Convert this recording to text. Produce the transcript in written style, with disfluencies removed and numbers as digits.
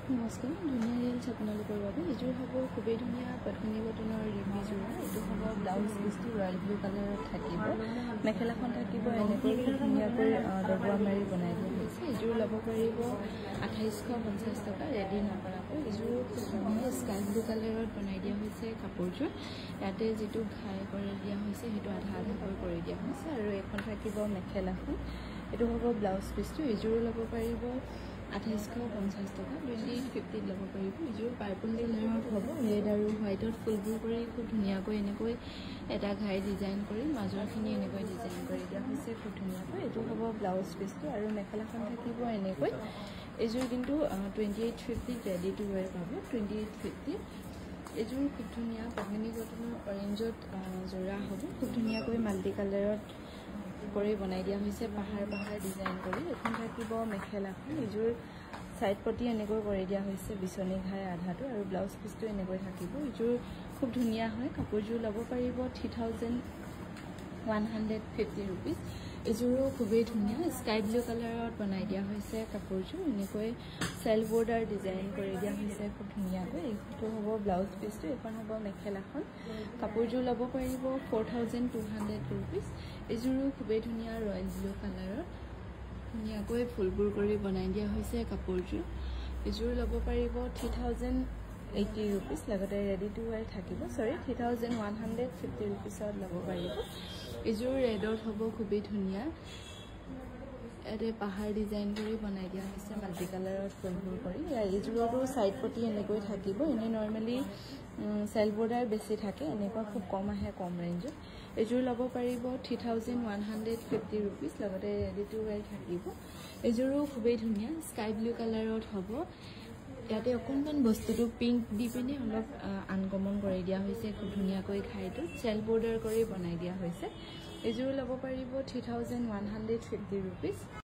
নমস্কাৰ ধুনীয়া ৰিয়েলছ আপোনালোকৰ বাবে এইযোৰ হ'ব খুবেই ধুনীয়া পত্নী কটনৰ ৰিবি যোৰা এইটো হ'ব ব্লাউজ পিচটো ৰয়েল ব্লু কালাৰত থাকিব মেখেলাখন থাকিব এনেকৈ ধুনীয়াকৈ ডবোৱা মাৰি বনাই দিয়া হৈছে এইযোৰ ল'ব পাৰিব 2850 টকা ৰেডি নকৰাকৈ এইযোৰ ধুনীয়া স্কাই ব্লু কালাৰত বনাই দিয়া হৈছে কাপোৰযোৰ ইয়াতে যিটো ঘাই কৰি দিয়া হৈছে সেইটো আধা আধাকৈ কৰি দিয়া হৈছে আৰু এখন থাকিব মেখেলাখন এইটো হ'ব ব্লাউজ পিচটো এইযোৰ ল'ব পাৰিব 2850 টকা 2850 ল'ব পাৰিব এইযোৰ পাৰ্পল কালাৰত হ'ব ৰেড আৰু হোৱাইটত ফুলবোৰ কৰি খুব ধুনীয়াকৈ এনেকৈ এটা ঘাই ডিজাইন কৰি মাজৰখিনি এনেকৈ ডিজাইন কৰি দিয়া হৈছে খুব ধুনীয়াকৈ এইটো হ'ব ব্লাউজ পিচটো আৰু মেখেলাখন থাকিব এনেকৈ এইযোৰ কিন্তু 2850 ৰেডি টু ৱেৰ পাব 2850 এইযোৰ খুব ধুনীয়া পত্নী কটনৰ অৰেঞ্জত যোৰা হ'ব খুব ধুনীয়াকৈ মাল্টি কালাৰত কৰি বনাই দিয়া হৈছে পাহাৰ পাহাৰ ডিজাইন কৰি এখন থাকিব মেখেলাখন এইযোৰ সাইড পটি এনেকৈ কৰি দিয়া হৈছে বিচনী ঘাই আধাটো আৰু ব্লাউজ পিচটো এনেকৈ থাকিব এইযোৰ খুব ধুনীয়া হয় কাপোৰযোৰ ল'ব পাৰিব 3150 रुपीस এইযোৰো খুবেই ধুনীয়া স্কাই ব্লু কালাৰত বনাই দিয়া হৈছে কাপোৰযোৰ এনেকৈ সেল বৰ্ডাৰ ডিজাইন কৰি দিয়া হৈছে খুব ধুনীয়াকৈ এইটো হ'ব ব্লাউজ পিচটো এখন হ'ব মেখেলাখন কাপোৰযোৰ ল'ব পাৰিব 4200 रुपीस এইযোৰো খুবেই ধুনীয়া ৰয়েল ব্লু কালাৰত ধুনীয়াকৈ ফুলবোৰ কৰি বনাই দিয়া হৈছে কাপোৰযোৰ এইযোৰ ল'ব পাৰিব 3080 रुपीस লগতে ৰেডি টু ৱেৰ থাকিব সৰি 3150 रुपीसত ল'ব পাৰিব এইযোৰ ৰেডত হ'ব খুবেই ধুনীয়া এতে পাহাৰ ডিজাইন কৰি বনাই দিয়া হৈছে মাল্টি কালাৰত ফুলবোৰ কৰি এইযোৰটো সাইড পটি এনেকৈ থাকিব এনে নৰমালি সেল বৰ্ডাৰ বেছি থাকে এনেকুৱা খুব কম আহে কম ৰেঞ্জত এইযোৰ ল'ব পাৰিব 3150 रुपीस লগতে ৰেডি টু ৱেৰ থাকিব এইযোৰো খুবেই ধুনীয়া স্কাই ব্লু কালাৰত হ'ব ইয়াতে অকণমান বস্তুটো পিংক দি পিনে অলপ আনকমন কৰি দিয়া হৈছে খুব ধুনীয়াকৈ ঘাইটো সেল বৰ্ডাৰ কৰি বনাই দিয়া হৈছে এইযোৰ ল'ব পাৰিব 3150 रुपीस